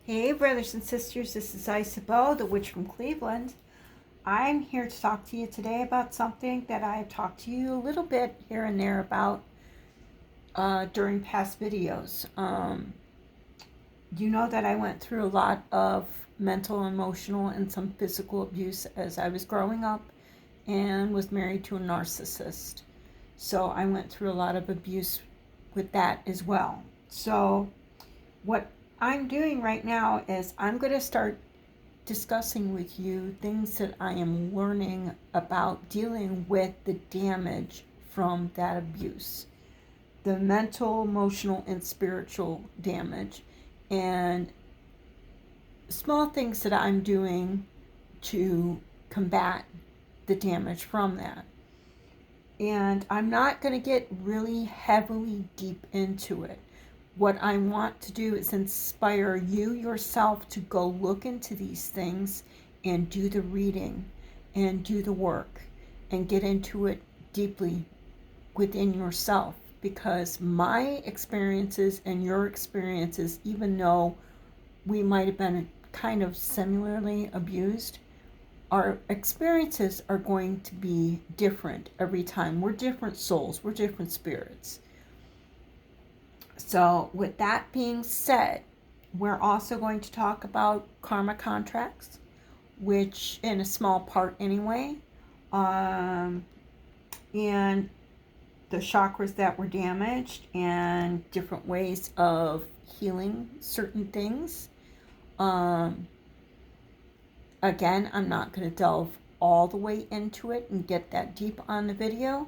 Hey, brothers and sisters, this is Isabel, the witch from Cleveland. I'm here to talk to you today about something that I've talked to you a little bit here and there about during past videos. You know that I went through a lot of mental, emotional, and some physical abuse as I was growing up and was married to a narcissist. So I went through a lot of abuse with that as well. So what I'm doing right now is I'm going to start discussing with you things that I am learning about dealing with the damage from that abuse, the mental, emotional, and spiritual damage, and small things that I'm doing to combat the damage from that. And I'm not going to get really heavily deep into it. What I want to do is inspire you yourself to go look into these things and do the reading and do the work and get into it deeply within yourself, because my experiences and your experiences, even though we might have been kind of similarly abused, our experiences are going to be different every time. We're different souls, we're different spirits. So with that being said, we're also going to talk about karma contracts, which in a small part anyway, and the chakras that were damaged and different ways of healing certain things. Again, I'm not going to delve all the way into it and get that deep on the video,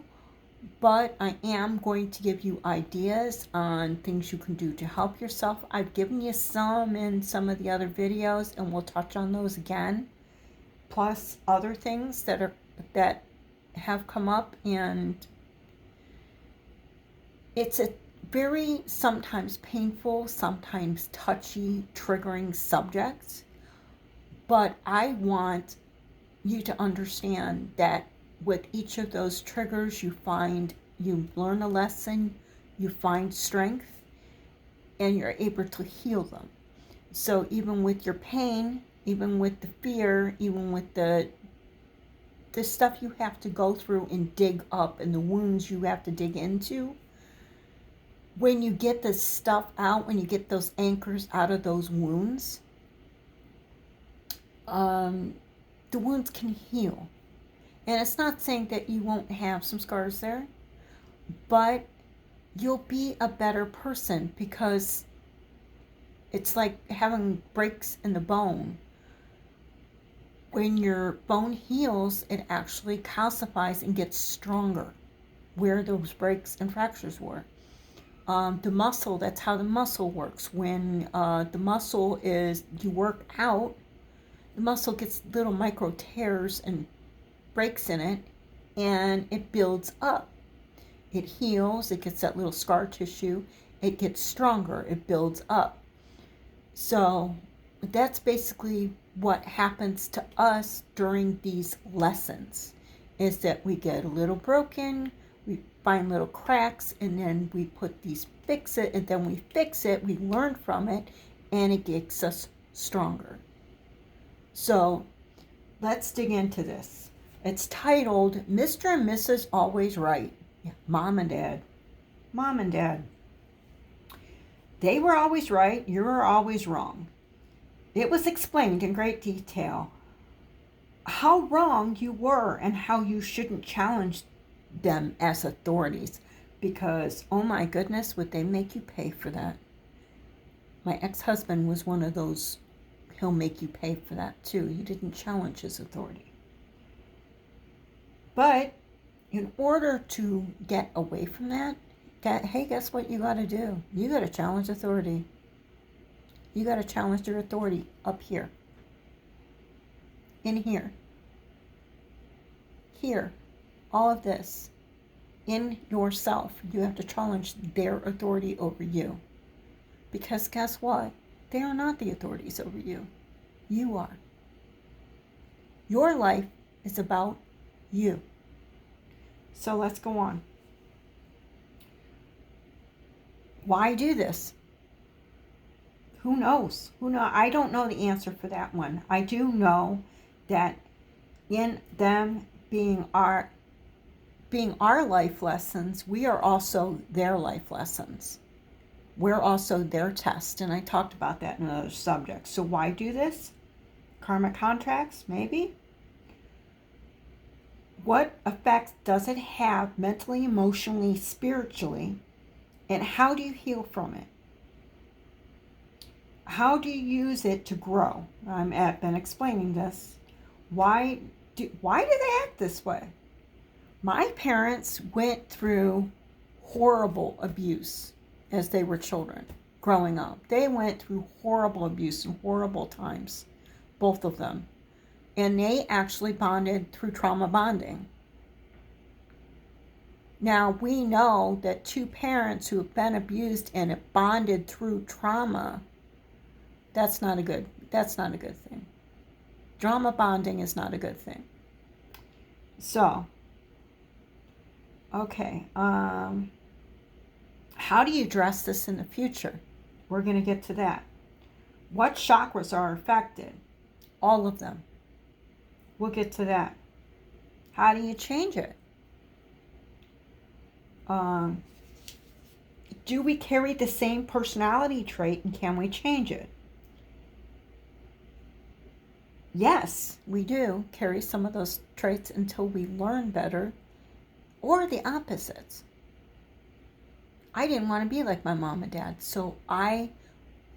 but I am going to give you ideas on things you can do to help yourself. I've given you some in some of the other videos, and we'll touch on those again, plus other things that have come up. And it's a very sometimes painful, sometimes touchy, triggering subject, but I want you to understand that with each of those triggers, you learn a lesson, you find strength, and you're able to heal them. So even with your pain, even with the fear, even with the stuff you have to go through and dig up, and the wounds you have to dig into, when you get this stuff out, when you get those anchors out of those wounds, the wounds can heal. And it's not saying that you won't have some scars there, but you'll be a better person, because it's like having breaks in the bone. When your bone heals, it actually calcifies and gets stronger where those breaks and fractures were. The muscle, that's how the muscle works. When the muscle you work out, the muscle gets little micro tears and breaks in it, and it builds up. It heals, it gets that little scar tissue, it gets stronger, it builds up. So that's basically what happens to us during these lessons, is that we get a little broken, we find little cracks, and then we fix it, and then we fix it, we learn from it, and it gets us stronger. So let's dig into this. It's titled Mr. and Mrs. Always Right. Yeah, Mom and Dad. Mom and Dad. They were always right, you were always wrong. It was explained in great detail how wrong you were and how you shouldn't challenge them as authorities, because, oh my goodness, would they make you pay for that. My ex-husband was one of those. He'll make you pay for that too. You didn't challenge his authority. But in order to get away from that, hey, guess what you got to do? You got to challenge authority. You got to challenge your authority up here. In here. Here. All of this. In yourself. You have to challenge their authority over you. Because guess what? They are not the authorities over you. You are. Your life is about you. So let's go on. Why do this? Who knows? Who know? I don't know the answer for that one. I do know that in them being our life lessons, we are also their life lessons. We're also their test, and I talked about that in another subject. So why do this? Karmic contracts, maybe? What effects does it have mentally, emotionally, spiritually, and how do you heal from it? How do you use it to grow? I've been explaining this. Why do they act this way? My parents went through horrible abuse as they were children growing up. They went through horrible abuse and horrible times, both of them. And they actually bonded through trauma bonding. Now, we know that two parents who have been abused and have bonded through trauma, that's not a good thing. Trauma bonding is not a good thing. So, okay, how do you address this in the future? We're going to get to that. What chakras are affected? All of them. We'll get to that. How do you change it? Do we carry the same personality trait and can we change it? Yes, we do carry some of those traits until we learn better, or the opposites. I didn't want to be like my mom and dad, so I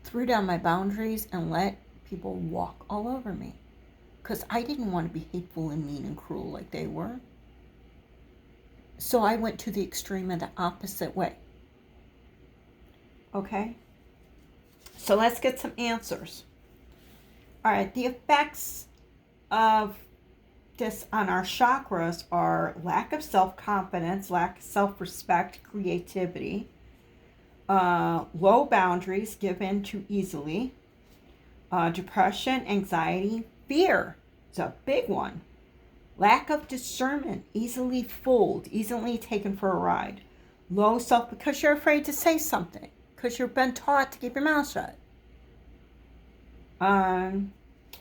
threw down my boundaries and let people walk all over me because I didn't want to be hateful and mean and cruel like they were. So I went to the extreme of the opposite way. Okay? So let's get some answers. All right, the effects of this on our chakras are lack of self-confidence, lack of self-respect, creativity, low boundaries, give in too easily, depression, anxiety, fear. It's a big one. Lack of discernment, easily fooled, easily taken for a ride. Low self, because you're afraid to say something, because you've been taught to keep your mouth shut.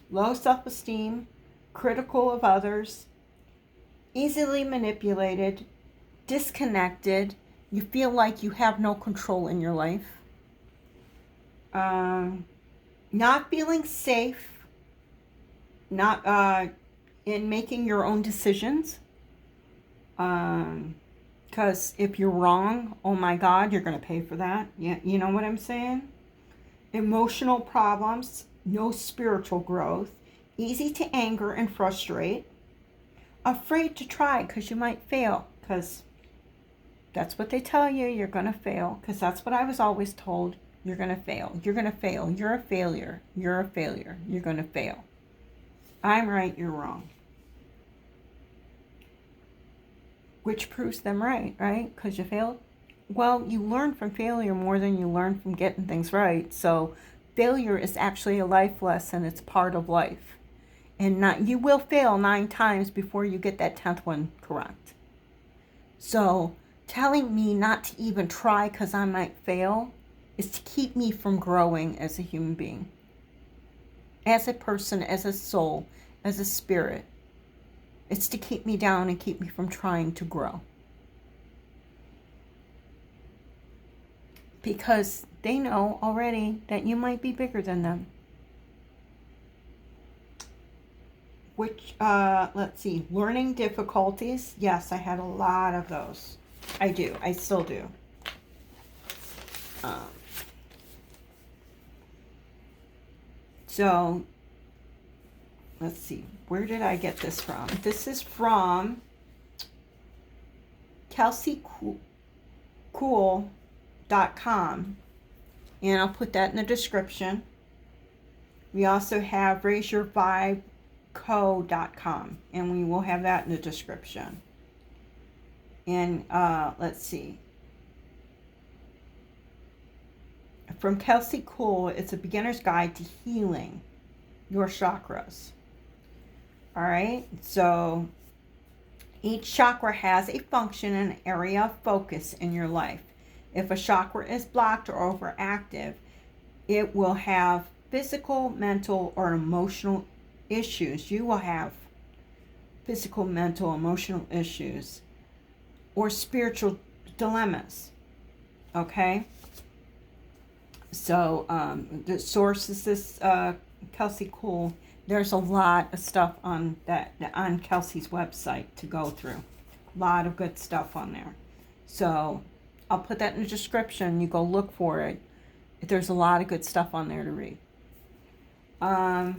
Low self-esteem, critical of others, easily manipulated, disconnected. You feel like you have no control in your life. Not feeling safe, not in making your own decisions. Because if you're wrong, oh my God, you're going to pay for that. Yeah, you know what I'm saying? Emotional problems, no spiritual growth, easy to anger and frustrate, afraid to try because you might fail, because that's what they tell you, you're going to fail, because that's what I was always told, you're going to fail, you're going to fail, you're a failure, you're a failure, you're going to fail. I'm right, you're wrong. Which proves them right? Because you failed? Well, you learn from failure more than you learn from getting things right. So failure is actually a life lesson. It's part of life. And you will fail 9 times before you get that 10th one correct. So telling me not to even try because I might fail is to keep me from growing as a human being. As a person, as a soul, as a spirit. It's to keep me down and keep me from trying to grow. Because they know already that you might be bigger than them. Which, let's see, learning difficulties. Yes, I had a lot of those. I do. I still do. So, let's see. Where did I get this from? This is from KelseyCool.com. And I'll put that in the description. We also have RaiseYourVibeCo.com. And we will have that in the description. And let's see. From Kelsey Cool, it's a beginner's guide to healing your chakras. All right, so each chakra has a function and an area of focus in your life. If a chakra is blocked or overactive, it will have physical, mental, or emotional issues. You will have physical, mental, emotional issues, or spiritual dilemmas. Okay? So, the source is this Kelsey Cool. There's a lot of stuff on Kelsey's website to go through. A lot of good stuff on there. So, I'll put that in the description. You go look for it. There's a lot of good stuff on there to read. All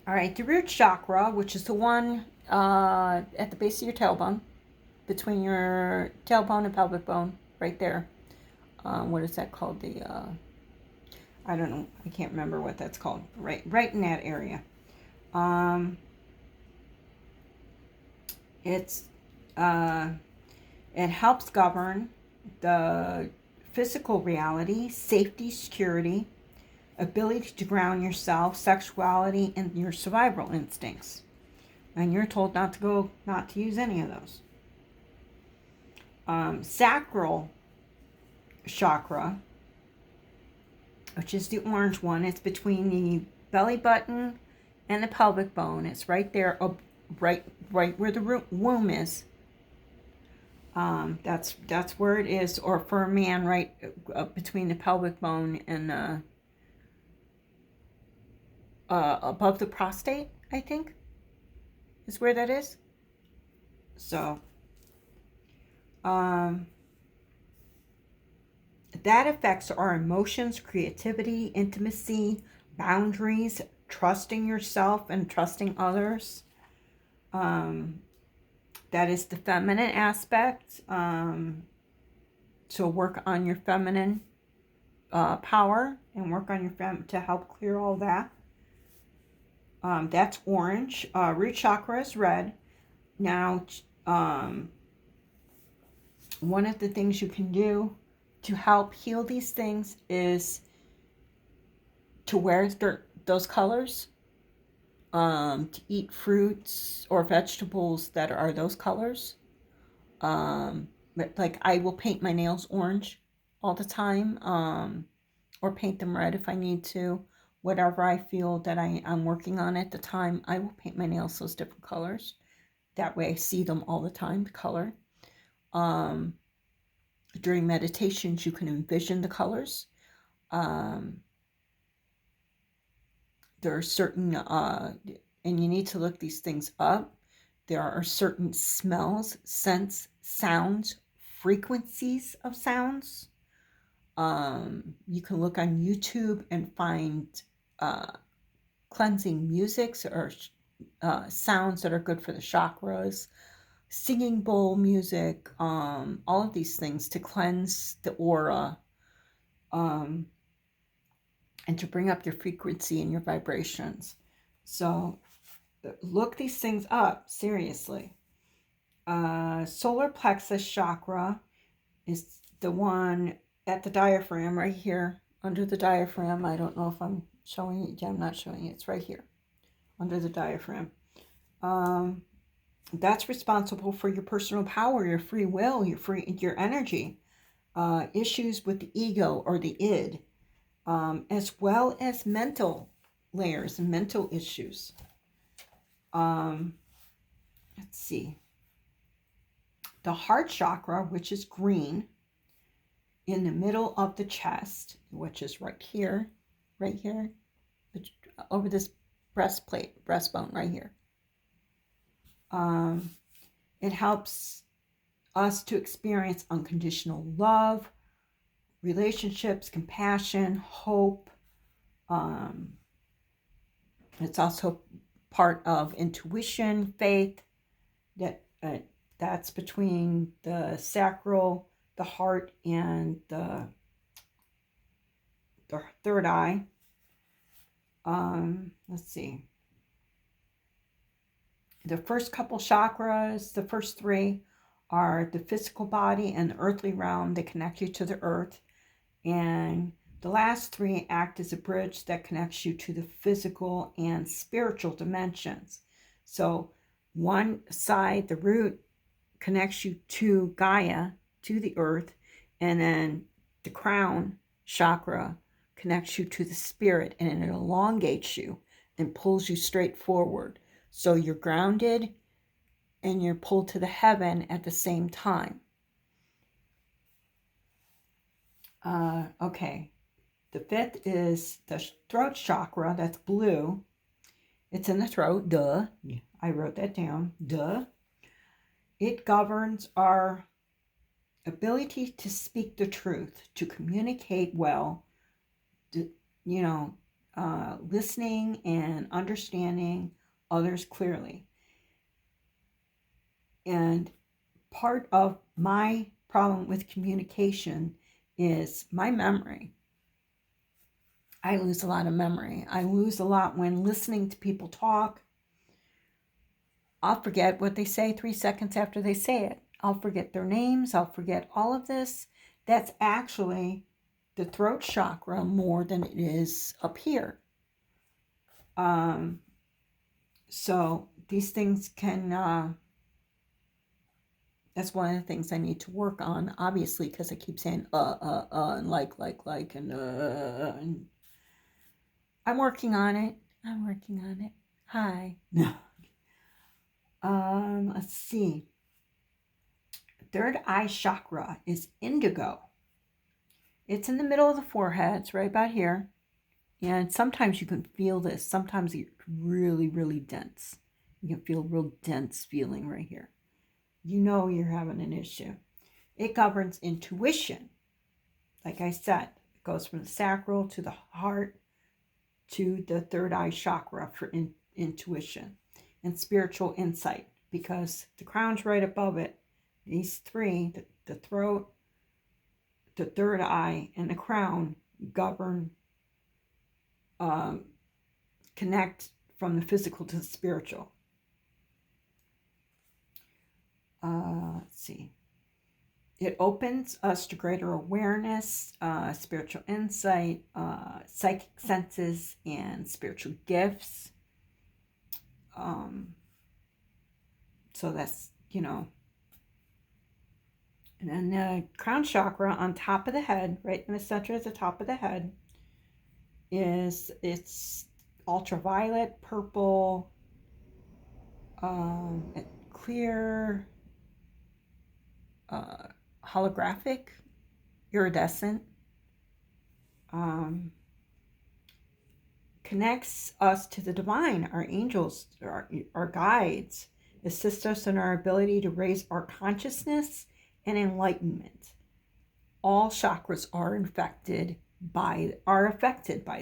right, the root chakra, which is the one at the base of your tailbone, between your tailbone and pelvic bone, right there. What is that called? I don't know. I can't remember what that's called. Right in that area. It helps govern the physical reality, safety, security, ability to ground yourself, sexuality, and your survival instincts. And you're told not to use any of those. Sacral chakra, which is the orange one, it's between the belly button and the pelvic bone. It's right there, right where the womb is. That's where it is, or for a man, right between the pelvic bone and above the prostate, I think, is where that is. So, that affects our emotions, creativity, intimacy, boundaries, trusting yourself and trusting others. That is the feminine aspect. So work on your feminine power and work on your to help clear all that. That's orange. Root chakra is red. Now, one of the things you can do to help heal these things is to wear those colors, to eat fruits or vegetables that are those colors. Like I will paint my nails orange all the time, or paint them red if I need to. Whatever I feel that I'm working on at the time, I will paint my nails those different colors. That way I see them all the time, the color. During meditations, you can envision the colors. There are certain, and you need to look these things up. There are certain smells, scents, sounds, frequencies of sounds. You can look on YouTube and find cleansing musics or sounds that are good for the chakras, singing bowl music, all of these things to cleanse the aura, and to bring up your frequency and your vibrations. So look these things up, seriously. Solar plexus chakra is the one at the diaphragm, right here, under the diaphragm. I don't know if I'm showing it. Yeah, I'm not showing it. It's right here, under the diaphragm. That's responsible for your personal power, your free will, your energy, issues with the ego or the id, as well as mental layers and mental issues. Let's see. The heart chakra, which is green, in the middle of the chest, which is right here, over this breastbone right here. It helps us to experience unconditional love, relationships, compassion, hope. It's also part of intuition, faith. That's between the sacral, the heart, and the third eye. Let's see. The first couple chakras, the first three, are the physical body and the earthly realm. They connect you to the earth. And the last three act as a bridge that connects you to the physical and spiritual dimensions. So one side, the root, connects you to Gaia, to the earth, and then the crown chakra connects you to the spirit, and it elongates you and pulls you straight forward. So you're grounded and you're pulled to the heaven at the same time. Okay. The fifth is the throat chakra. That's blue. It's in the throat. Duh. I wrote that down. Duh. It governs our ability to speak the truth, to communicate well, listening and understanding others clearly. And part of my problem with communication is my memory. I lose a lot of memory. I lose a lot when listening to people talk. I'll forget what they say 3 seconds after they say it. I'll forget their names. I'll forget all of this. That's actually the throat chakra more than it is up here. So these things can, that's one of the things I need to work on, obviously, because I keep saying, and like, and I'm working on it. Hi. Let's see. Third eye chakra is indigo. It's in the middle of the forehead. It's right about here. And sometimes you can feel this. Sometimes it's really, really dense. You can feel a real dense feeling right here. You know you're having an issue. It governs intuition. Like I said, it goes from the sacral to the heart to the third eye chakra for intuition and spiritual insight, because the crown's right above it. These three, the throat, the third eye, and the crown govern, connect from the physical to the spiritual. Let's see. It opens us to greater awareness, spiritual insight, psychic senses, and spiritual gifts. So that's, and then the crown chakra on top of the head, right in the center of the top of the head, it's ultraviolet, purple, clear, holographic, iridescent, connects us to the divine. Our angels, our guides, assist us in our ability to raise our consciousness and enlightenment. All chakras are affected by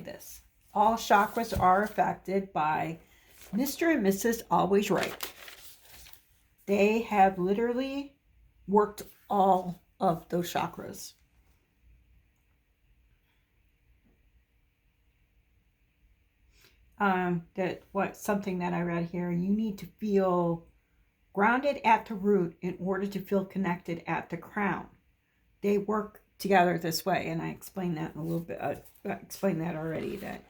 this. All chakras are affected by Mr. and Mrs. Always Right. They have literally worked all of those chakras. Something that I read here, you need to feel grounded at the root in order to feel connected at the crown. They work together this way, and I explained that in a little bit. I explained that already, that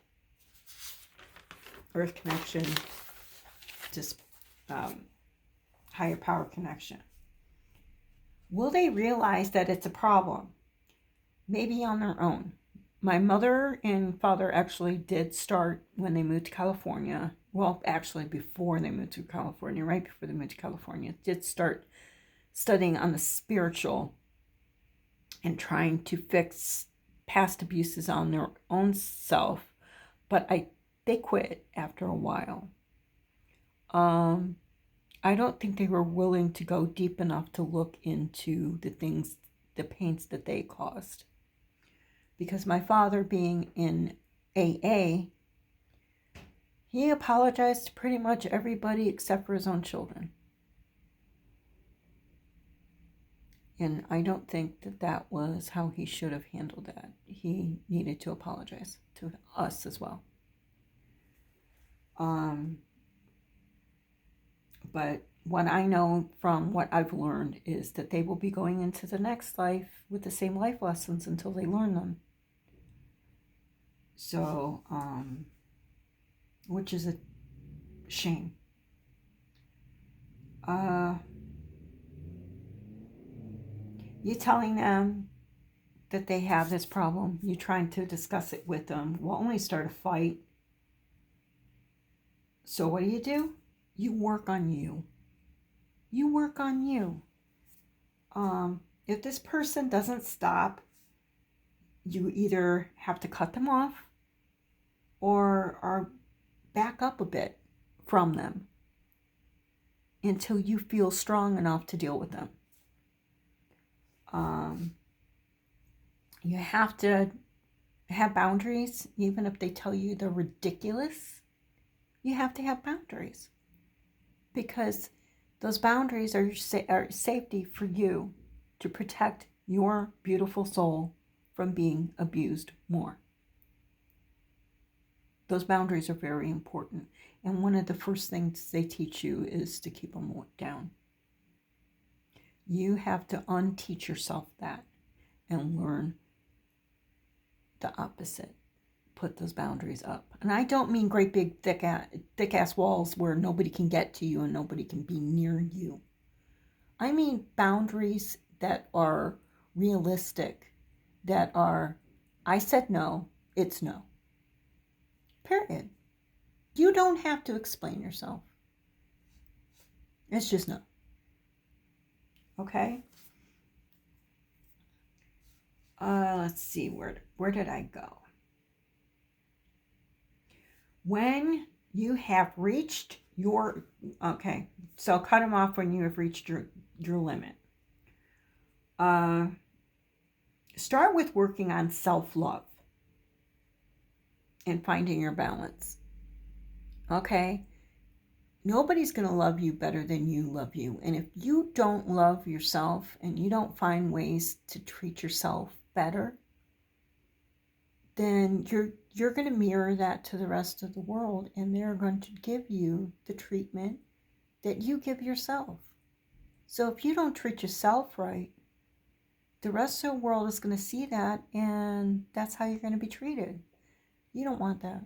earth connection, just higher power connection. Will they realize that it's a problem? Maybe on their own. My mother and father actually did start when they moved to California. Well, actually before they moved to California, right before they moved to California, did start studying on the spiritual and trying to fix past abuses on their own self. But they quit after a while. I don't think they were willing to go deep enough to look into the pains that they caused. Because my father, being in AA, he apologized to pretty much everybody except for his own children. And I don't think that was how he should have handled that. He needed to apologize to us as well. But what I know from what I've learned is that they will be going into the next life with the same life lessons until they learn them. So, which is a shame. You telling them that they have this problem, you're trying to discuss it with them, will only start a fight. So what do? You work on you. You work on you. If this person doesn't stop, you either have to cut them off or back up a bit from them until you feel strong enough to deal with them. You have to have boundaries, even if they tell you they're ridiculous. You have to have boundaries because those boundaries are safety for you to protect your beautiful soul from being abused more. Those boundaries are very important. And one of the first things they teach you is to keep them down. You have to unteach yourself that and learn the opposite. Put those boundaries up. And I don't mean great big thick ass walls where nobody can get to you and nobody can be near you. I mean boundaries that are realistic, that are, I said no, it's no. Period. You don't have to explain yourself. It's just no. Okay? Let's see, where did I go? When you have reached your, okay, so cut them off when you have reached your limit. Start with working on self-love and finding your balance. Okay? Nobody's going to love you better than you love you. And if you don't love yourself and you don't find ways to treat yourself better, then you're going to mirror that to the rest of the world, and they're going to give you the treatment that you give yourself. So if you don't treat yourself right, the rest of the world is going to see that, and that's how you're going to be treated. You don't want that.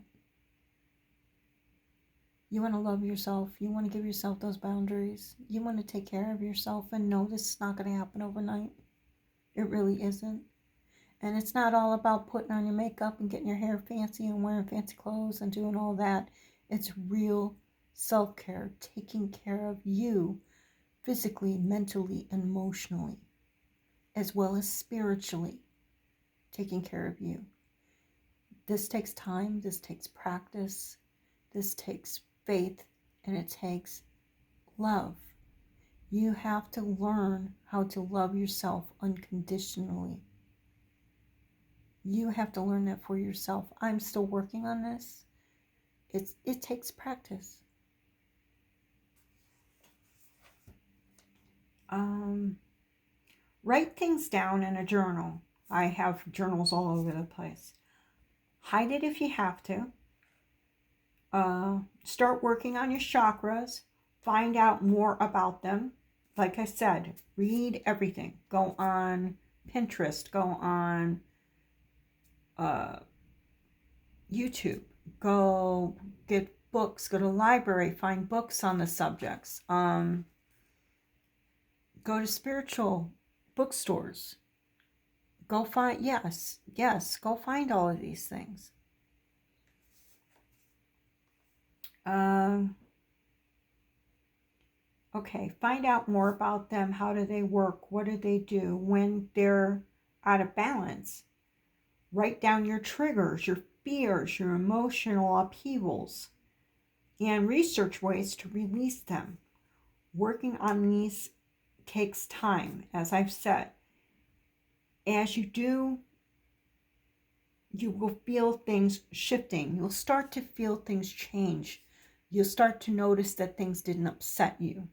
You want to love yourself. You want to give yourself those boundaries. You want to take care of yourself and know this is not going to happen overnight. It really isn't. And it's not all about putting on your makeup and getting your hair fancy and wearing fancy clothes and doing all that. It's real self-care, taking care of you physically, mentally, and emotionally, as well as spiritually, taking care of you. This takes time, this takes practice, this takes faith, and it takes love. You have to learn how to love yourself unconditionally. You have to learn that for yourself. I'm still working on this. It takes practice. Write things down in a journal. I have journals all over the place. Hide it if you have to. Start working on your chakras. Find out more about them. Like I said, read everything. Go on Pinterest. Go on YouTube. Go get books. Go to the library. Find books on the subjects. Go to spiritual bookstores. Go find, yes, go find all of these things. Okay, find out more about them. How do they work? What do they do when they're out of balance? Write down your triggers, your fears, your emotional upheavals, and research ways to release them. Working on these takes time, as I've said. As you do, you will feel things shifting. You'll start to feel things change. You'll start to notice that things didn't upset you,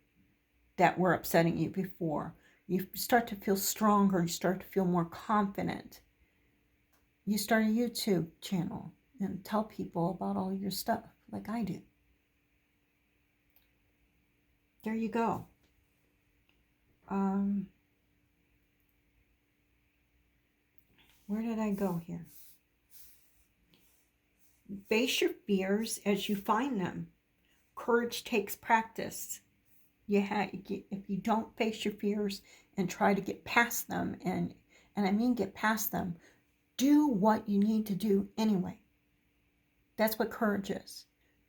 that were upsetting you before. You start to feel stronger. You start to feel more confident. You start a YouTube channel and tell people about all your stuff, like I do. There you go. Where did I go here? Face your fears as you find them. Courage takes practice. If you don't face your fears and try to get past them and and I mean get past them. Do what you need to do anyway. That's what courage is.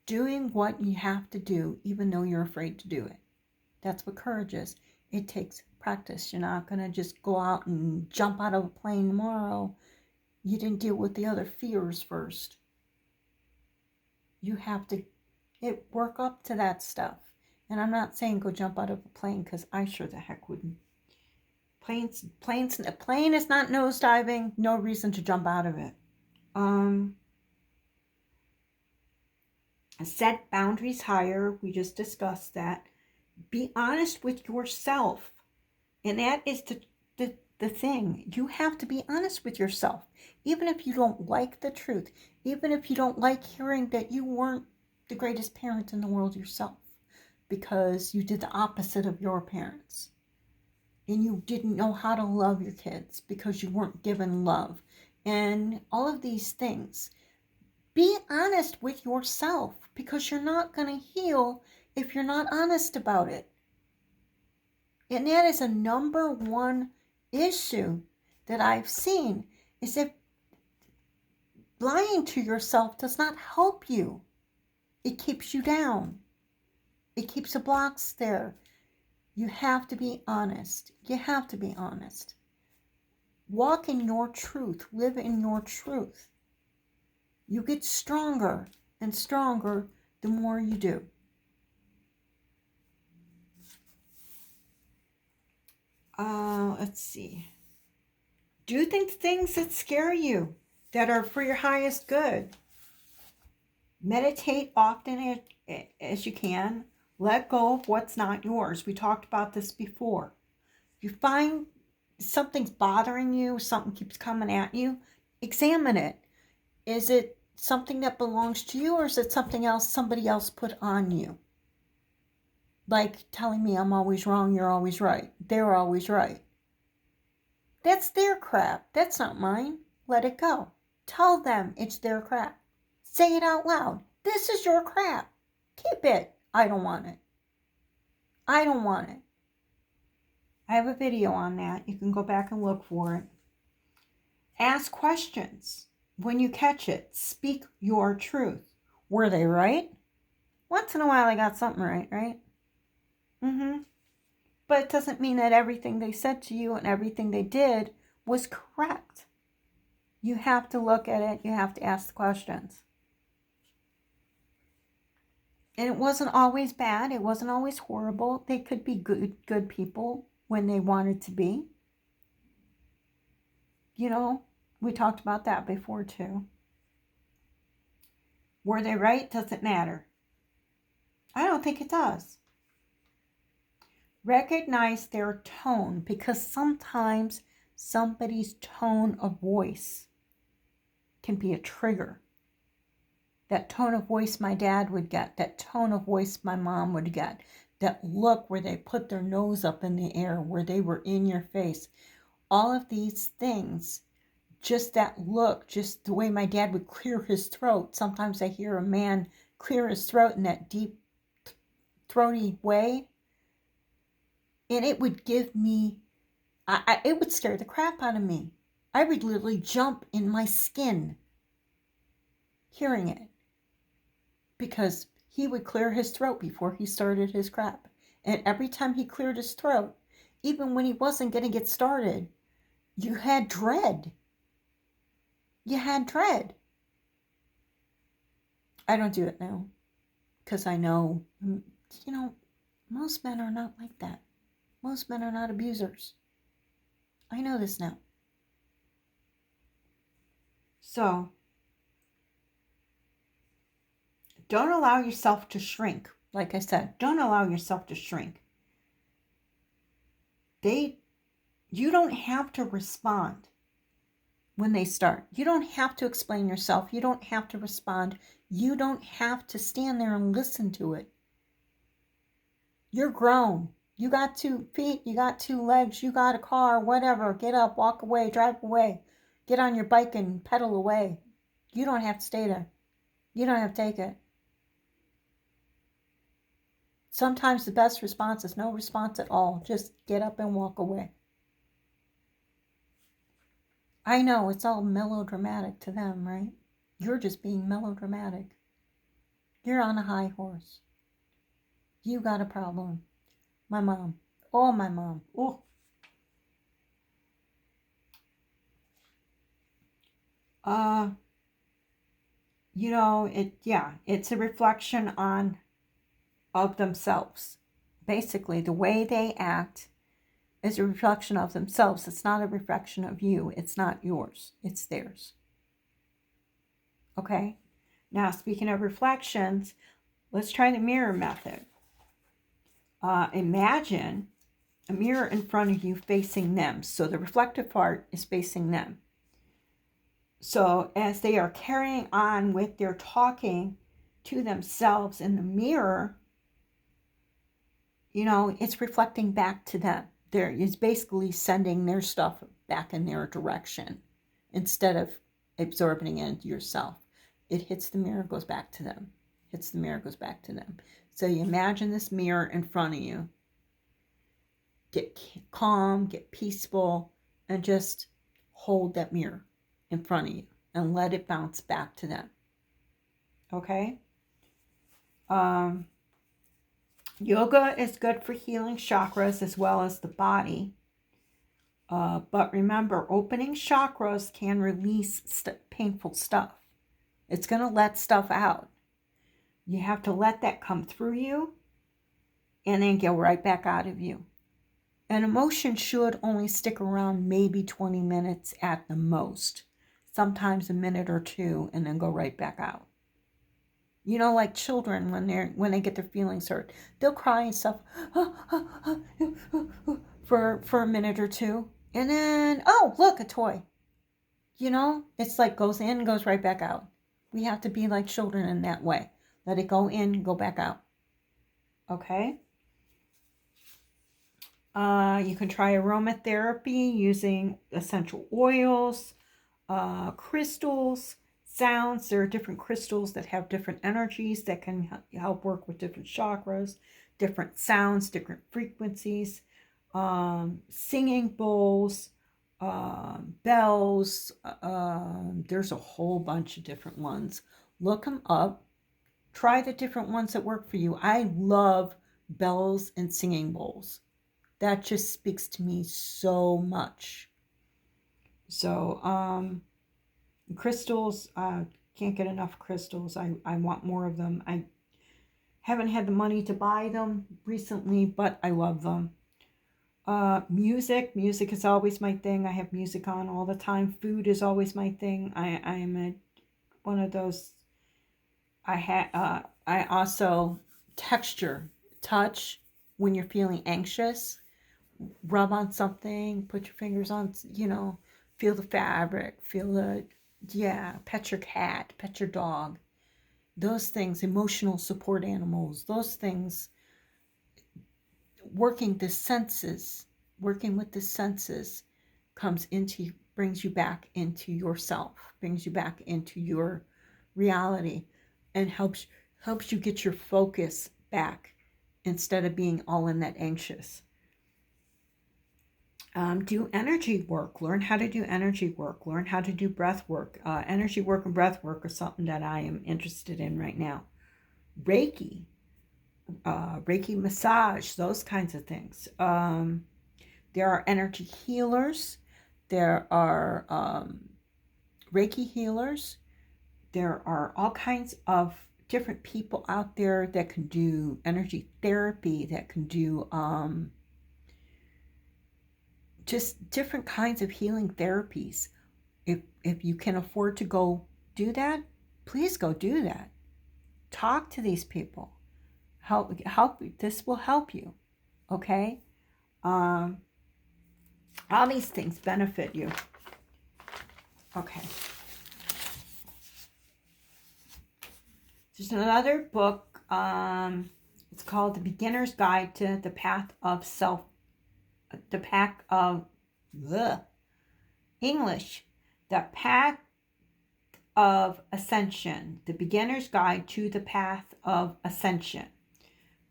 Doing what you have to do, even though you're afraid to do it. That's what courage is. It takes practice. You're not going to just go out and jump out of a plane tomorrow. You didn't deal with the other fears first. You have to work up to that stuff. And I'm not saying go jump out of a plane, because I sure the heck wouldn't. A plane is not nosediving. No reason to jump out of it. Set boundaries higher. We just discussed that. Be honest with yourself. And that is the thing. You have to be honest with yourself. Even if you don't like the truth. Even if you don't like hearing that you weren't the greatest parent in the world yourself. Because you did the opposite of your parents. And you didn't know how to love your kids because you weren't given love. And all of these things. Be honest with yourself, because you're not going to heal if you're not honest about it. And that is a number one issue that I've seen, is that lying to yourself does not help you. It keeps you down. It keeps the blocks there. You have to be honest. You have to be honest. Walk in your truth. Live in your truth. You get stronger and stronger the more you do. Let's see. Do things that scare you, that are for your highest good. Meditate often as you can. Let go of what's not yours. We talked about this before. If you find something's bothering you, something keeps coming at you, examine it. Is it something that belongs to you, or is it something else somebody else put on you? Like telling me I'm always wrong, you're always right. They're always right. That's their crap. That's not mine. Let it go. Tell them it's their crap. Say it out loud. This is your crap. Keep it. I don't want it. I don't want it. I have a video on that. You can go back and look for it. Ask questions. When you catch it, speak your truth. Were they right? Once in a while I got something right, right? But it doesn't mean that everything they said to you and everything they did was correct. You have to look at it. You have to ask the questions. And it wasn't always bad. It wasn't always horrible. They could be good people when they wanted to be. You know, we talked about that before too. Were they right? Doesn't matter. I don't think it does. Recognize their tone, because sometimes somebody's tone of voice can be a trigger. That tone of voice my dad would get, that tone of voice my mom would get, that look where they put their nose up in the air, where they were in your face. All of these things, just that look, just the way my dad would clear his throat. Sometimes I hear a man clear his throat in that deep, throaty way. And it would give me, it would scare the crap out of me. I would literally jump in my skin hearing it. Because he would clear his throat before he started his crap. And every time he cleared his throat, even when he wasn't going to get started, you had dread. You had dread. I don't do it now. Because I know, most men are not like that. Most men are not abusers. I know this now. So, don't allow yourself to shrink. Like I said, don't allow yourself to shrink. You don't have to respond when they start. You don't have to explain yourself. You don't have to respond. You don't have to stand there and listen to it. You're grown. You got 2 feet, you got 2 legs, you got a car, whatever. Get up, walk away, drive away. Get on your bike and pedal away. You don't have to stay there. You don't have to take it. Sometimes the best response is no response at all. Just get up and walk away. I know it's all melodramatic to them, right? You're just being melodramatic. You're on a high horse. You got a problem. My mom. Oh, my mom. Oh. It's a reflection of themselves. Basically, the way they act is a reflection of themselves. It's not a reflection of you. It's not yours. It's theirs. Okay? Now, speaking of reflections, let's try the mirror method. Imagine a mirror in front of you facing them. So the reflective part is facing them. So as they are carrying on with their talking to themselves in the mirror, it's reflecting back to them. It's basically sending their stuff back in their direction instead of absorbing it into yourself. It hits the mirror, goes back to them. Hits the mirror, goes back to them. So you imagine this mirror in front of you. Get calm, get peaceful, and just hold that mirror in front of you and let it bounce back to them. Okay? Yoga is good for healing chakras as well as the body. But remember, opening chakras can release painful stuff. It's going to let stuff out. You have to let that come through you and then go right back out of you. An emotion should only stick around maybe 20 minutes at the most. Sometimes a minute or two and then go right back out. Like children when they get their feelings hurt, they'll cry and stuff for a minute or two, and then look, a toy. It's like goes in, goes right back out. We have to be like children in that way. Let it go in, go back out. Okay. You can try aromatherapy using essential oils, crystals, sounds. There are different crystals that have different energies that can help work with different chakras, different sounds, different frequencies, singing bowls, bells. There's a whole bunch of different ones. Look them up. Try the different ones that work for you. I love bells and singing bowls. That just speaks to me so much. So, crystals, can't get enough crystals. I want more of them. I haven't had the money to buy them recently, but I love them. Music is always my thing. I have music on all the time. Food is always my thing. I am one of those. I also touch when you're feeling anxious. Rub on something, put your fingers on, feel the fabric, pet your cat, pet your dog. Those things, emotional support animals, those things, working with the senses brings you back into yourself, brings you back into your reality, and helps you get your focus back instead of being all in that anxious. Do energy work. Learn how to do energy work. Learn how to do breath work. Energy work and breath work are something that I am interested in right now. Reiki massage, those kinds of things. There are energy healers. There are Reiki healers. There are all kinds of different people out there that can do energy therapy, that can do just different kinds of healing therapies. If you can afford to go do that, please go do that. Talk to these people. Help. This will help you. Okay. All these things benefit you. Okay. There's another book. It's called The Beginner's Guide to the Path of Ascension. The Beginner's Guide to the Path of Ascension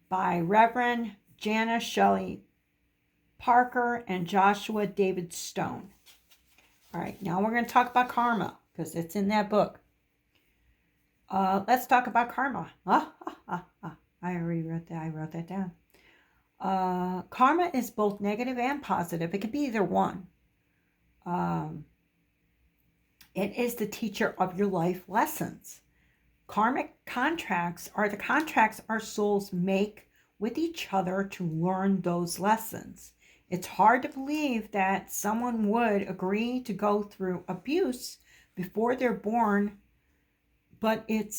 by Reverend Janna, Shelley Parker, and Joshua David Stone. All right, now we're going to talk about karma because it's in that book. Let's talk about karma. I already wrote that. I wrote that down. Karma is both negative and positive. It could be either one. It is the teacher of your life lessons. Karmic contracts are the contracts our souls make with each other to learn those lessons. It's hard to believe that someone would agree to go through abuse before they're born, but it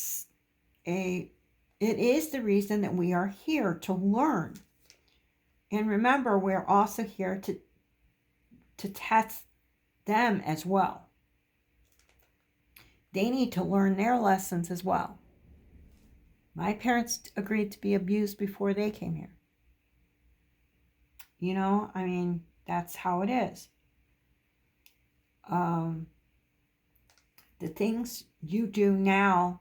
is the reason that we are here to learn. And remember, we're also here to test them as well. They need to learn their lessons as well. My parents agreed to be abused before they came here. You know, I mean, that's how it is. The things you do now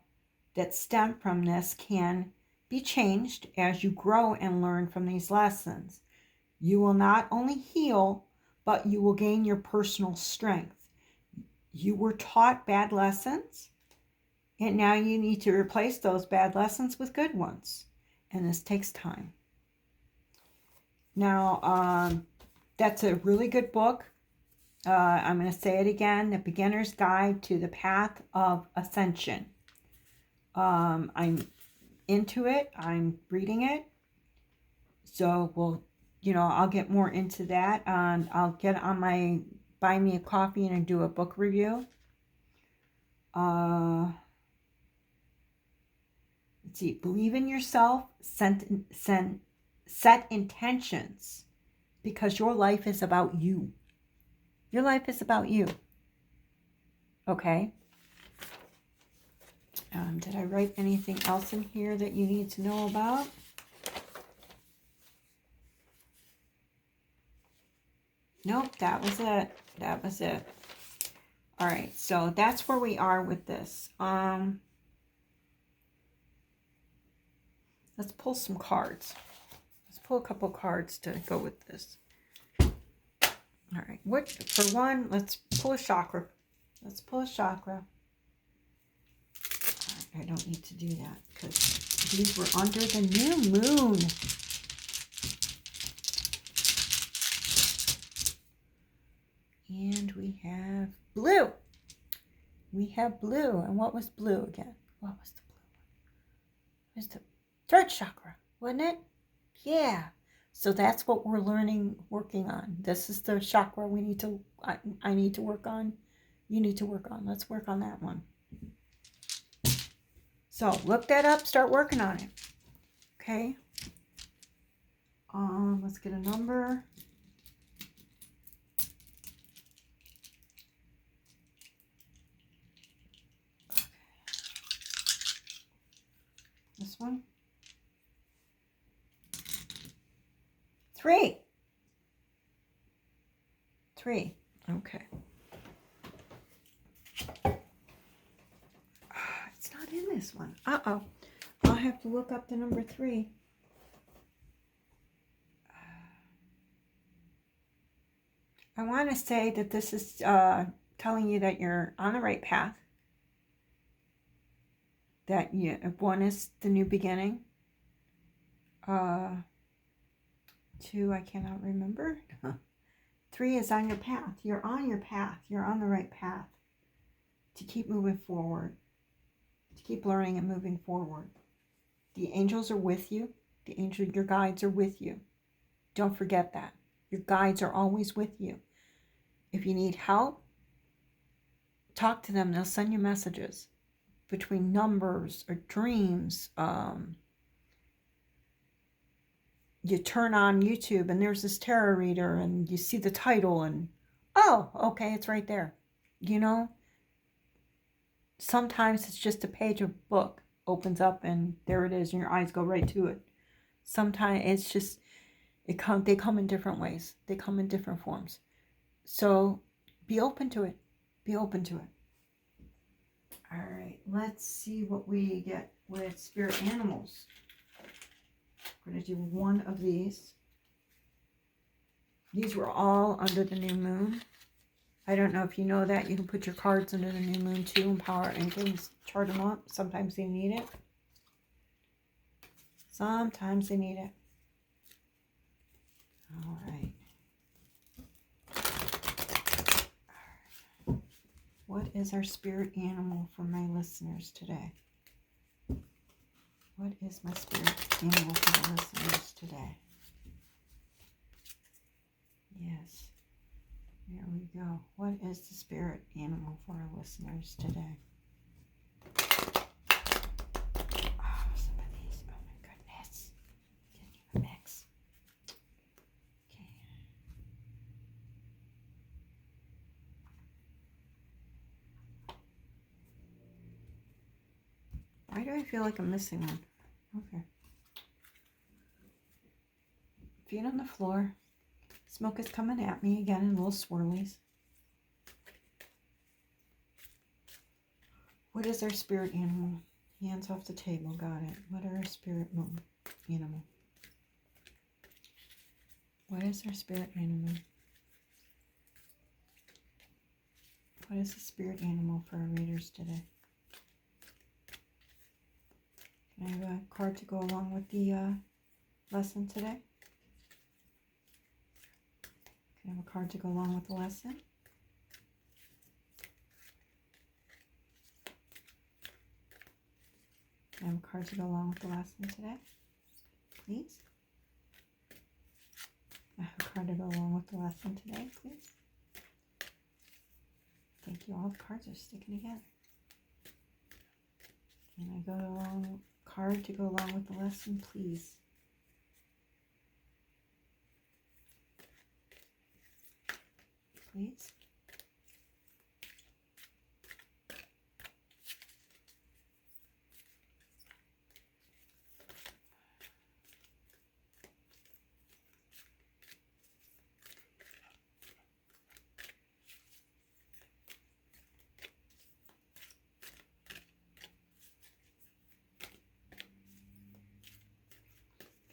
that stem from this can be changed as you grow and learn from these lessons. You will not only heal, but you will gain your personal strength. You were taught bad lessons, and now you need to replace those bad lessons with good ones. And this takes time. Now, that's a really good book. I'm going to say it again, The Beginner's Guide to the Path of Ascension. I'm into it. I'm reading it. So I'll get more into that. I'll get on my Buy Me a Coffee and do a book review. Let's see. Believe in yourself. Set intentions, because your life is about you. Your life is about you. Okay? Did I write anything else in here that you need to know about? Nope, that was it. That was it. All right, so that's where we are with this. Let's pull some cards. Let's pull a couple cards to go with this. All right, for one, let's pull a chakra. Let's pull a chakra. All right, I don't need to do that because these were under the new moon. And we have blue. We have blue. And what was blue again? What was the blue one? It was the third chakra, wasn't it? Yeah. So that's what we're working on. This is the chakra I need to work on. You need to work on. Let's work on that one. So look that up. Start working on it. Okay. Let's get a number. Okay. This one. 3. Okay. It's not in this one. Uh-oh. I'll have to look up the number 3. I want to say that this is telling you that you're on the right path. That 1 is the new beginning. 2, I cannot remember. 3 is on your path. You're on your path. You're on the right path to keep moving forward, to keep learning and moving forward. The angels are with you. Your guides are with you. Don't forget that. Your guides are always with you. If you need help, talk to them. They'll send you messages between numbers or dreams. You turn on YouTube and there's this tarot reader and you see the title and, oh, okay, it's right there. You know, sometimes it's just a page of a book opens up and there it is and your eyes go right to it. Sometimes it's just, they come in different ways. They come in different forms. So be open to it. Be open to it. All right, let's see what we get with spirit animals. We're going to do one of these. These were all under the new moon. I don't know if you know that. You can put your cards under the new moon too, empower and things, chart them up. Sometimes they need it. Sometimes they need it. All right. What is our spirit animal for my listeners today? What is my spirit animal for the listeners today? Yes. There we go. What is the spirit animal for our listeners today? Oh, some of these. Oh my goodness. Didn't even mix. Okay. Why do I feel like I'm missing one? Okay. Feet on the floor. Smoke is coming at me again in little swirlies. What is our spirit animal? Hands off the table. Got it. What are our spirit animal? What is our spirit animal? What is the spirit animal for our readers today? Can I have a card to go along with the lesson today? Can I have a card to go along with the lesson? Can I have a card to go along with the lesson today? Please? I have a card to go along with the lesson today, please? Thank you. All the cards are sticking together. Can I go along card to go along with the lesson, please? Please?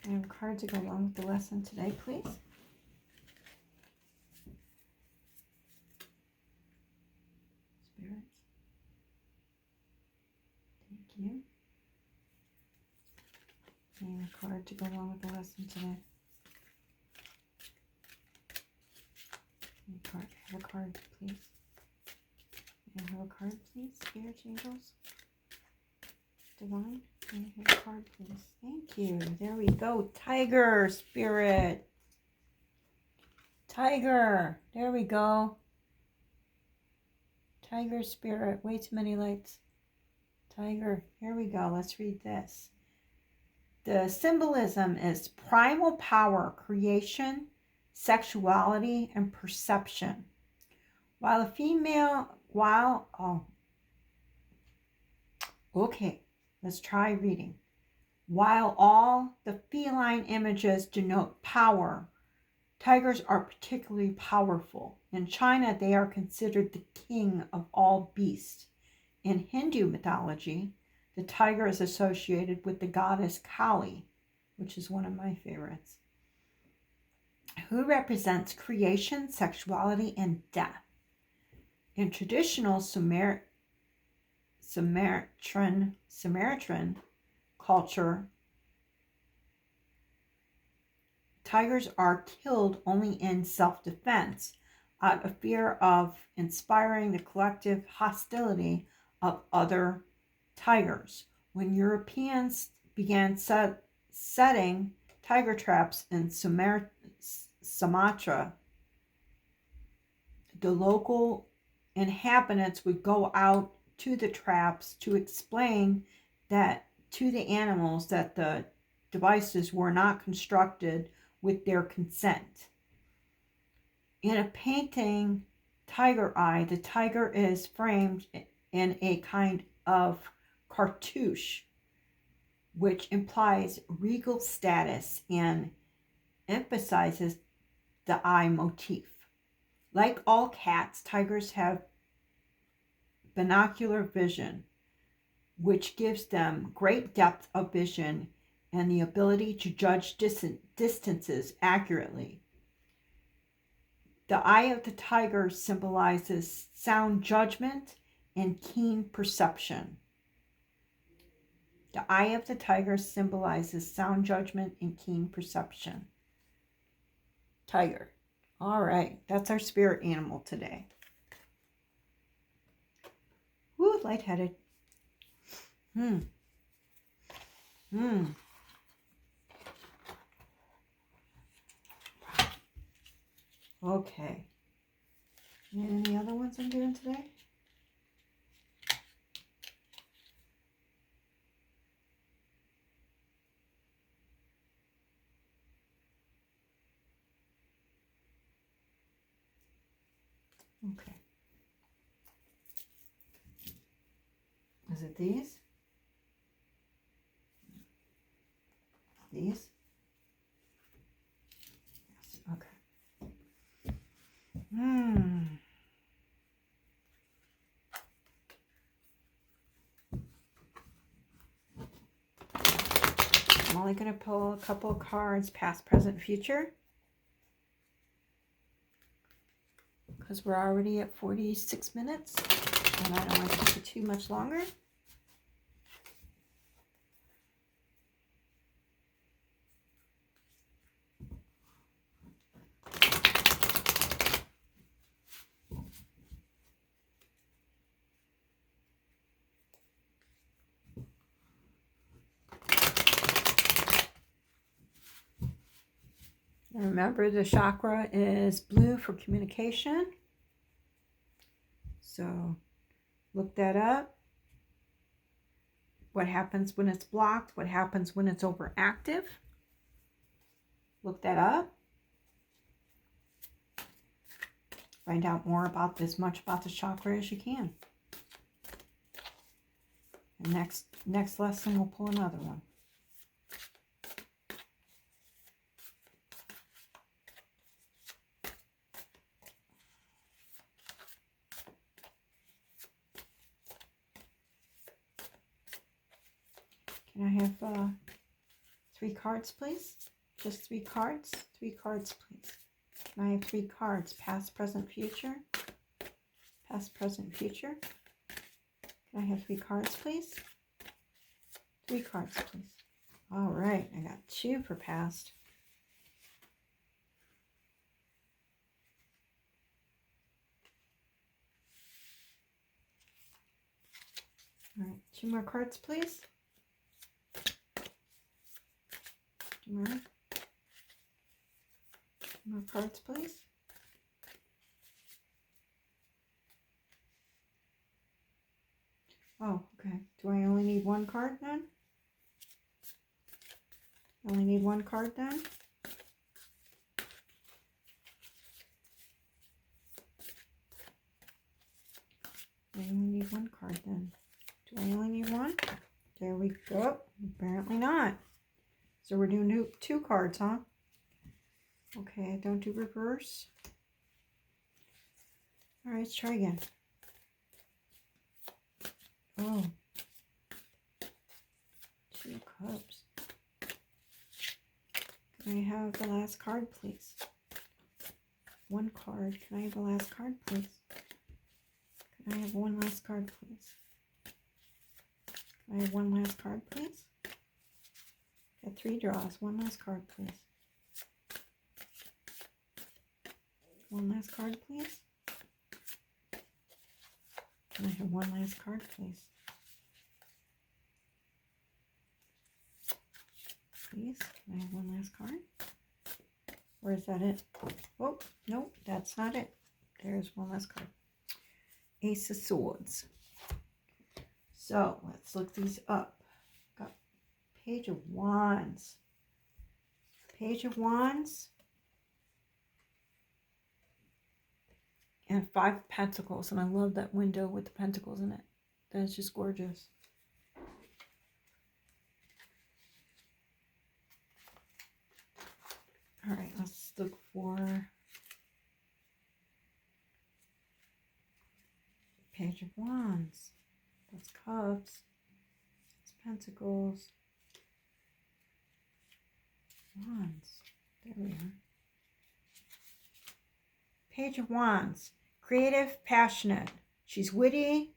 Can I have a card to go along with the lesson today, please? Spirits. Thank you. Can I have a card to go along with the lesson today? Have a card, please. Can I have a card, please? Spirit angels. Divine. Can I have a card, please? Thank you. There we go. Tiger spirit. Tiger. There we go. Tiger spirit. Way too many lights. Tiger. Here we go. Let's read this. The symbolism is primal power, creation, sexuality, and perception. While a female, okay, let's try reading. While all the feline images denote power, tigers are particularly powerful. In China, they are considered the king of all beasts. In Hindu mythology, the tiger is associated with the goddess Kali, which is one of my favorites, who represents creation, sexuality, and death. In traditional Samaritan culture, tigers are killed only in self-defense out of fear of inspiring the collective hostility of other tigers. When Europeans began setting tiger traps in Sumatra, the local inhabitants would go out to the traps to explain that to the animals that the devices were not constructed with their consent. In a painting, Tiger Eye, the tiger is framed in a kind of cartouche, which implies regal status and emphasizes the eye motif. Like all cats, tigers have binocular vision, which gives them great depth of vision and the ability to judge distances accurately. The eye of the tiger symbolizes sound judgment and keen perception. The eye of the tiger symbolizes sound judgment and keen perception. Tiger. All right, that's our spirit animal today. Woo, lightheaded. Okay. And any other ones I'm doing today? Okay. Is it these? These? Yes. Okay. I'm only going to pull a couple of cards, past, present, future. Because we're already at 46 minutes. And I don't want to keep it too much longer. Remember, the chakra is blue for communication. So look that up. What happens when it's blocked? What happens when it's overactive? Look that up. Find out more about as much about the chakra as you can. And next lesson we'll pull another one. Can I have 3 cards, please? Just 3 cards? 3 cards, please. Can I have 3 cards? Past, present, future? Past, present, future? Can I have 3 cards, please? 3 cards, please. All right, I got 2 for past. All right, 2 more cards, please. 2 more. 2 more cards, please. Oh, okay. Do I only need 1 card then? Only need 1 card then? I only need 1 card then. Do I only need 1? There we go. Apparently not. So we're doing 2 cards, huh? Okay, don't do reverse. All right, let's try again. Oh. 2 cups. Can I have the last card, please? 1 card. Can I have the last card, please? Can I have 1 last card, please? Can I have 1 last card, please? Got 3 draws. 1 last card, please. 1 last card, please. Can I have 1 last card, please? Please, can I have 1 last card? Or is that it? Oh, no, that's not it. There's 1 last card. Ace of Swords. So let's look these up. Got Page of Wands. Page of Wands. And 5 of Pentacles. And I love that window with the pentacles in it. That's just gorgeous. All right, let's look for Page of Wands. That's Cups. That's Pentacles. Wands. There we are. Page of Wands. Creative, passionate. She's witty,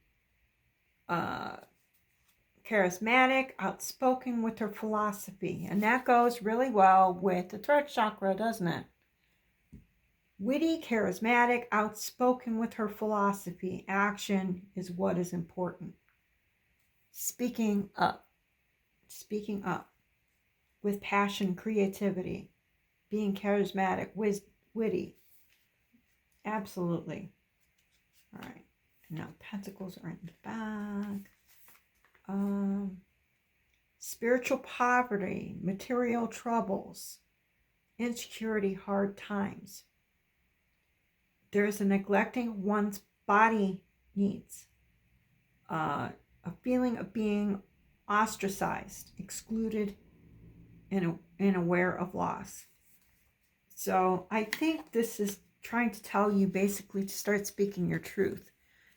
charismatic, outspoken with her philosophy. And that goes really well with the throat chakra, doesn't it? Witty, charismatic, outspoken with her philosophy. Action is what is important. Speaking up. Speaking up with passion, creativity. Being charismatic, witty. Absolutely. All right. Now, pentacles are in the back. Spiritual poverty, material troubles, insecurity, hard times. There's a neglecting one's body needs, a feeling of being ostracized, excluded, and aware of loss. So I think this is trying to tell you basically to start speaking your truth,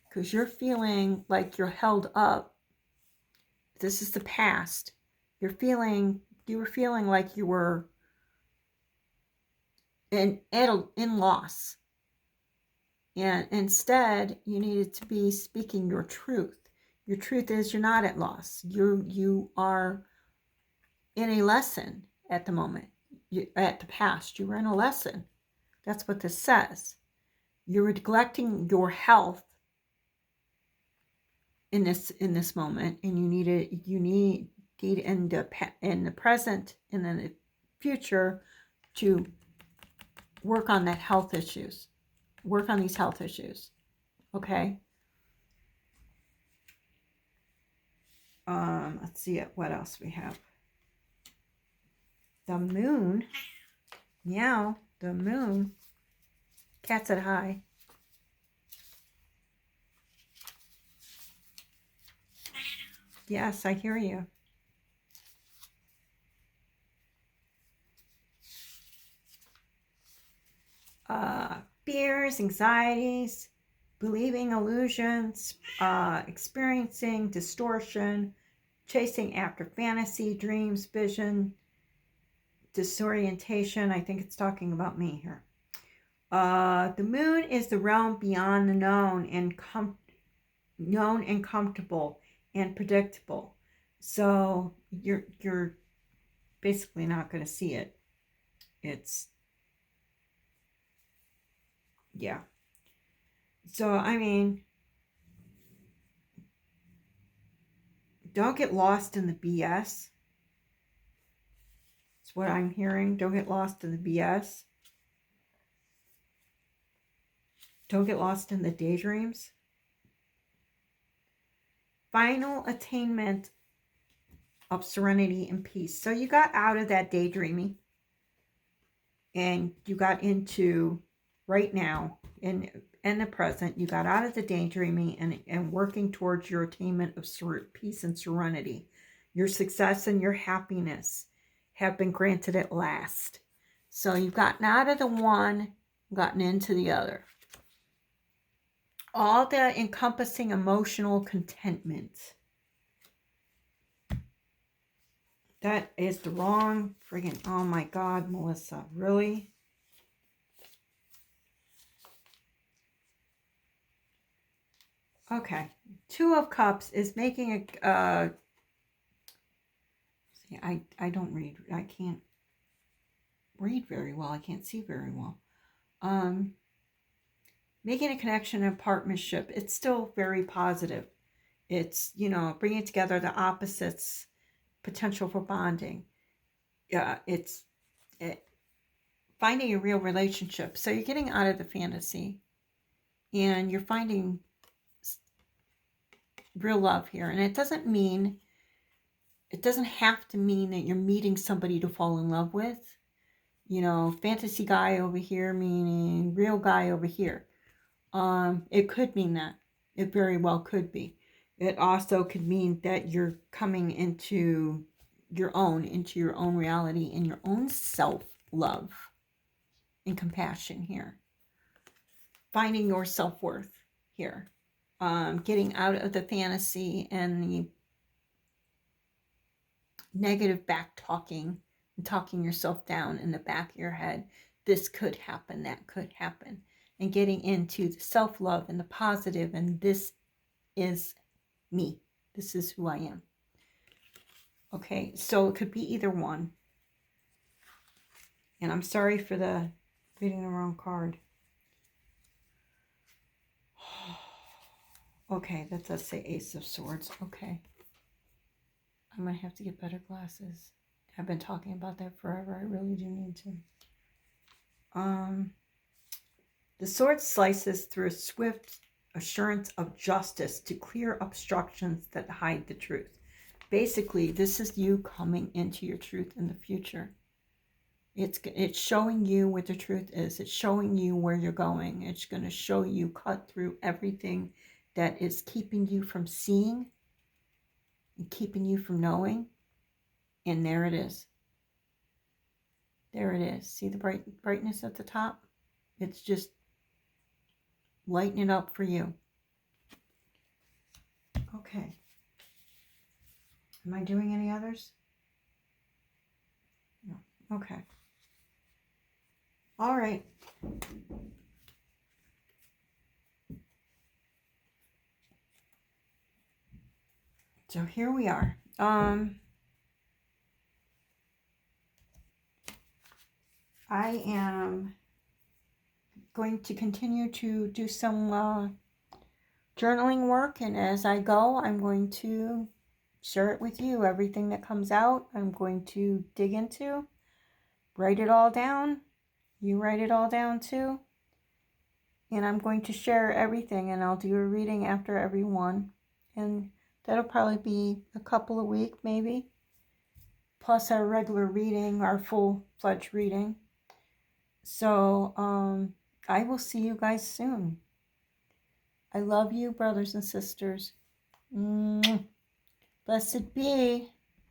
because you're feeling like you're held up. This is the past. You were feeling like you were in loss. And instead, you needed to be speaking your truth. Your truth is you're not at loss. You are in a lesson at the moment. At the past, you were in a lesson. That's what this says. You're neglecting your health in this moment, and you need in the present and in the future to work on that health issues. Work on these health issues. Okay. Let's see what else we have. The moon. Meow. The moon. Cat said hi. Yes, I hear you. Fears, anxieties, believing illusions, experiencing distortion, chasing after fantasy, dreams, vision, disorientation. I think it's talking about me here. The moon is the realm beyond the known and comfortable and predictable. So you're basically not going to see it. It's, yeah. So, I mean, don't get lost in the BS. That's what I'm hearing. Don't get lost in the BS. Don't get lost in the daydreams. Final attainment of serenity and peace. So you got out of that daydreaming and you got into right now in the present. You got out of the daydreaming and working towards your attainment of peace and serenity. Your success and your happiness have been granted at last. So you've gotten out of the one, gotten into the other. All the encompassing emotional contentment. That is the wrong friggin', oh my God, Melissa, really? Okay, Two of Cups is making a, see, I don't read, I can't read very well, I can't see very well. Making a connection and partnership, it's still very positive. It's, bringing together the opposites, potential for bonding. Yeah, it's finding a real relationship. So you're getting out of the fantasy and you're finding real love here. And it doesn't have to mean that you're meeting somebody to fall in love with. Fantasy guy over here meaning real guy over here. It could mean that. It very well could be. It also could mean that you're coming into your own reality and your own self-love and compassion here. Finding your self-worth here. Getting out of the fantasy and the negative back-talking and talking yourself down in the back of your head. This could happen, that could happen. and getting into the self-love and the positive, and this is me. This is who I am. Okay, so it could be either one. And I'm sorry for the reading the wrong card. Okay, that does say Ace of Swords. Okay. I might have to get better glasses. I've been talking about that forever. I really do need to. The sword slices through a swift assurance of justice to clear obstructions that hide the truth. Basically, this is you coming into your truth in the future. It's showing you what the truth is. It's showing you where you're going. It's going to show you, cut through everything that is keeping you from seeing and keeping you from knowing. And there it is. There it is. See the brightness at the top? It's just lighting it up for you. Okay. Am I doing any others? No. Okay. All right. So here we are. I am going to continue to do some journaling work, and as I go, I'm going to share it with you. Everything that comes out, I'm going to dig into, write it all down. You write it all down too. And I'm going to share everything, and I'll do a reading after every one. And that'll probably be a couple a week, maybe. Plus our regular reading, our full-fledged reading. So, I will see you guys soon. I love you, brothers and sisters. Blessed be.